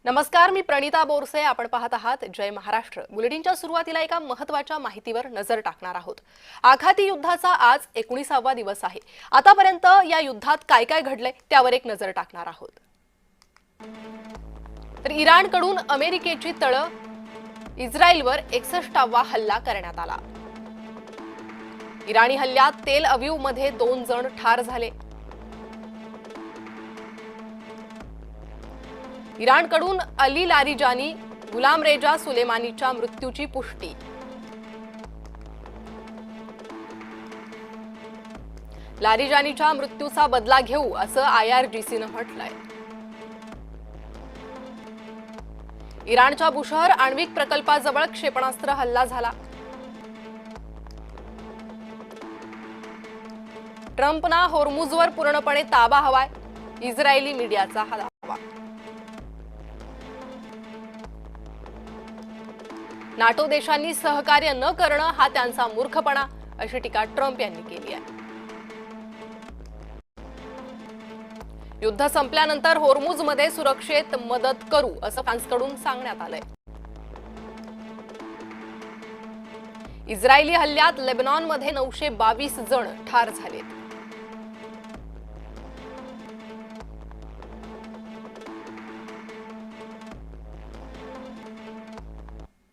नमस्कार, मी प्रणिता बोरसे. आपण पाहत आहात जय महाराष्ट्र. बुलेटिनच्या सुरुवातीला एका महत्त्वाच्या माहितीवर नजर टाकणार आहोत. आखाती युद्धाचा आज 19वा दिवस आहे. आतापर्यंत या युद्धात काय काय घडले त्यावर एक नजर टाकणार आहोत. तर इराणकडून अमेरिकेची तळं इस्रायलवर 61वा हल्ला करण्यात आला. इराणी हल्ल्यात तेल अवीवमध्ये 2 जण ठार झाले. इराणकडून अली लारिजानी गुलाम रेजा सुलेमानीच्या मृत्यूची पुष्टी. लारिजानीच्या मृत्यूचा बदला घेऊ असं IRGCनं म्हटलंय. इराणच्या बुशहर आण्विक प्रकल्पाजवळ क्षेपणास्त्र हल्ला झाला. ट्रम्पना होर्मुझवर पूर्णपणे ताबा हवाय, इस्रायली मीडियाचा हा दावा. नाटो देशांनी सहकार्य न करणं हा त्यांचा मूर्खपणा, अशी टीका ट्रम्प यांनी केली आहे. युद्ध संपल्यानंतर होर्मुझमध्ये सुरक्षेत मदत करू असं फ्रान्सकडून सांगण्यात आलंय. इस्रायली हल्ल्यात लेबनॉनमध्ये 922 जण ठार झालेत.